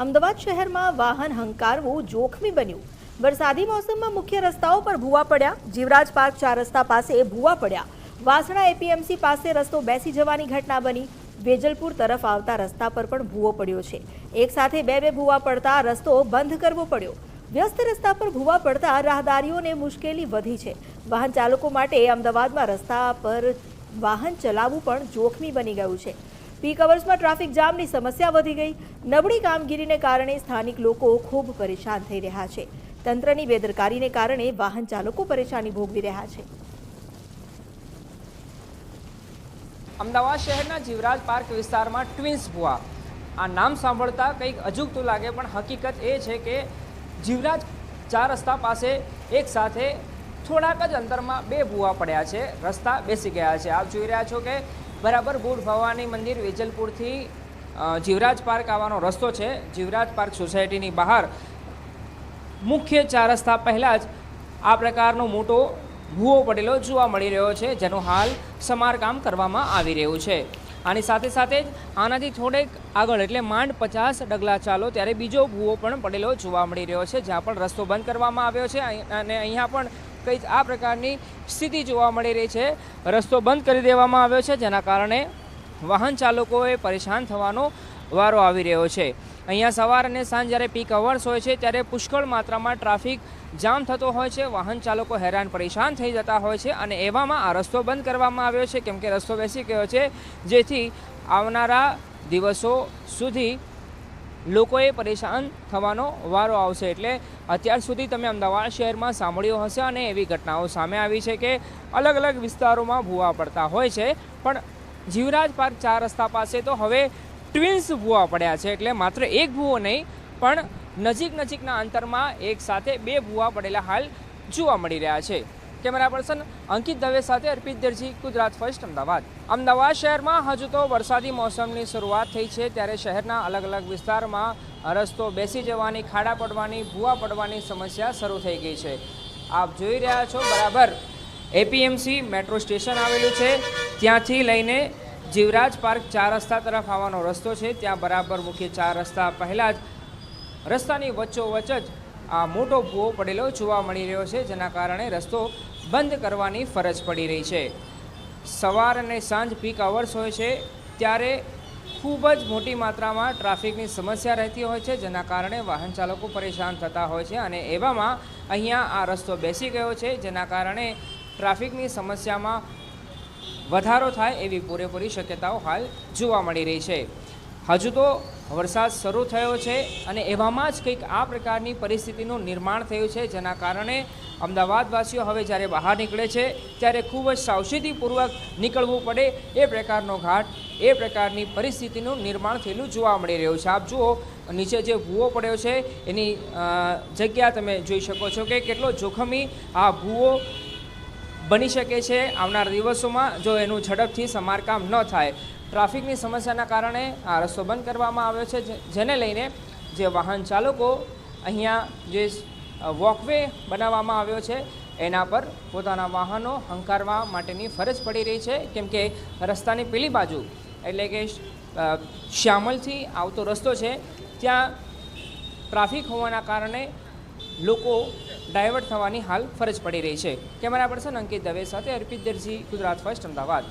અમદાવાદ શહેરમાં વાહન હંકારવું જોખમી બન્યું। વરસાદી મોસમમાં મુખ્ય રસ્તાઓ પર ભૂવા પડ્યા। જીવરાજ પાર્ક 4 રસ્તા પાસે ભૂવા પડ્યા। વાસણા એપીએમસી પાસે રસ્તો બેસી જવાની ઘટના બની। વેજલપુર તરફ આવતા રસ્તા પર પણ ભૂવો પડ્યો છે। એક સાથે બે ભૂવા પડતા રસ્તો બંધ કરવો પડ્યો। વ્યસ્ત રસ્તા પર ભૂવા પડતા રાહદારીઓને મુશ્કેલી વધી છે। વાહન ચાલકો માટે અમદાવાદમાં રસ્તા પર વાહન ચલાવવું પણ જોખમી બની ગયું છે। પીક અવર્સમાં ટ્રાફિક જામની સમસ્યા વધી ગઈ। નબળી કામગીરીને કારણે સ્થાનિક લોકો ખૂબ પરેશાન થઈ રહ્યા છે। તંત્રની બેદરકારીને કારણે વાહન ચાલકો પરેશાની ભોગવી રહ્યા છે। અમદાવાદ શહેરના જીવરાજ પાર્ક વિસ્તારમાં ટ્વિન્સ ભૂવા, આ નામ સાંભળતા કંઈક અજુગતું લાગે, પણ હકીકત એ છે કે જીવરાજ 4 રસ્તા પાસે એક સાથે થોડાક જ અંતરમાં 2 ભૂવા પડ્યા છે। રસ્તા બેસી ગયા છે। આપ જોઈ રહ્યા છો કે બરાબર બુટ ભવાની મંદિર વેજલપુરથી જીવરાજ પાર્ક આવવાનો રસ્તો છે। જીવરાજ પાર્ક સોસાયટીની બહાર મુખ્ય 4 રસ્તા પહેલાં જ આ પ્રકારનો મોટો ભૂવો પડેલો જોવા મળી રહ્યો છે, જેનું હાલ સમારકામ કરવામાં આવી રહ્યું છે। આની સાથે સાથે જ આનાથી થોડેક આગળ એટલે માંડ 50 ડગલા ચાલો ત્યારે બીજો ભૂવો પણ પડેલો જોવા મળી રહ્યો છે, જ્યાં પણ રસ્તો બંધ કરવામાં આવ્યો છે। અને અહીંયા પણ કંઈ જ આ પ્રકારની સ્થિતિ જોવા મળી રહી છે। રસ્તો બંધ કરી દેવામાં આવ્યો છે, જેના કારણે વાહન ચાલકોએ પરેશાન થવાનો વારો આવી રહ્યો છે। અહીંયા સવાર અને સાંજ જ્યારે પીક અવર્સ હોય છે ત્યારે પુષ્કળ માત્રામાં ટ્રાફિક જામ થતો હોય છે। વાહન ચાલકો હેરાન પરેશાન થઈ જતા હોય છે, અને એવામાં આ રસ્તો બંધ કરવામાં આવ્યો છે, કેમ કે રસ્તો બેસી ગયો છે, જેથી આવનારા દિવસો સુધી લોકોએ પરેશાન થવાનો વારો આવશે। એટલે અત્યાર સુધી તમે અમદાવાદ શહેરમાં સાંભળ્યું હશે અને એવી ઘટનાઓ સામે આવી છે કે અલગ અલગ વિસ્તારોમાં ભૂવા પડતા હોય છે, પણ જીવરાજ પાર્ક 4 રસ્તા પાસે તો હવે ટ્વિન્સ ભૂવા પડ્યા છે। એટલે માત્ર એક ભૂવો નહીં, પણ નજીકના અંતરમાં એક સાથે 2 ભૂવા પડેલા હાલ જોવા મળી રહ્યા છે। કેમેરા પર્સન અંકિત દવે સાથે અર્પિત દરજી, ગુજરાત ફર્સ્ટ, અમદાવાદ। અમદાવાદ શહેરમાં હજુ તો વરસાદી મોસમની શરૂઆત થઈ છે, ત્યારે શહેરના અલગ અલગ વિસ્તારમાં રસ્તો બેસી જવાની, ખાડા પડવાની, ભૂવા પડવાની સમસ્યા શરૂ થઈ ગઈ છે। આપ જોઈ રહ્યા છો બરાબર એપીએમસી મેટ્રો સ્ટેશન આવેલું છે, ત્યાંથી લઈને જીવરાજ પાર્ક 4 રસ્તા તરફ આવવાનો રસ્તો છે, ત્યાં બરાબર મુખ્ય 4 રસ્તા પહેલાં જ રસ્તાની વચ્ચોવચ્ચ જ આ મોટો ભૂવો પડેલો જોવા મળી રહ્યો છે, જેના કારણે રસ્તો બંધ કરવાની ફરજ પડી રહી છે। સવાર અને સાંજ પીક અવર્સ હોય છે ત્યારે ખૂબ જ મોટી માત્રામાં ટ્રાફિકની સમસ્યા રહેતી હોય છે, જેના કારણે વાહન ચાલકો પરેશાન થતા હોય છે, અને એવામાં અહીંયા આ રસ્તો બેસી ગયો છે, જેના કારણે ટ્રાફિકની સમસ્યામાં વધારો થાય એવી પૂરેપૂરી શક્યતાઓ હાલ જોવા મળી રહી છે। હજુ તો વરસાદ શરૂ થયો છે, અને એવામાં જ કંઈક આ પ્રકારની પરિસ્થિતિનું નિર્માણ થયું છે, જેના કારણે અમદાવાદવાસીઓ હવે જ્યારે બહાર નીકળે છે ત્યારે ખૂબ જ સાવચેતીપૂર્વક નીકળવું પડે એ પ્રકારનો ઘાટ, એ પ્રકારની પરિસ્થિતિનું નિર્માણ થયેલું જોવા મળી રહ્યું છે। આપ જુઓ નીચે જે ભૂવો પડ્યો છે એની જગ્યા તમે જોઈ શકો છો કે કેટલો જોખમી આ ભૂવો બની શકે છે આવનાર દિવસોમાં, જો એનું ઝડપથી સમારકામ ન થાય। ટ્રાફિકની સમસ્યાના કારણે આ રસ્તો બંધ કરવામાં આવ્યો છે, જેને લઈને જે વાહન ચાલકો અહીંયા જે વોકવે બનાવવામાં આવ્યો છે એના પર પોતાના વાહનો હંકારવા માટેની ફરજ પડી રહી છે, કેમ કે રસ્તાની પેલી બાજુ એટલે કે શ્યામલથી આવતો રસ્તો છે, ત્યાં ટ્રાફિક હોવાના કારણે લોકો ડાયવર્ટ થવાની હાલ ફરજ પડી રહી છે। કેમેરા પર્સન અંકિત દવે સાથે અર્પિત દરજી, ગુજરાત ફર્સ્ટ, અમદાવાદ।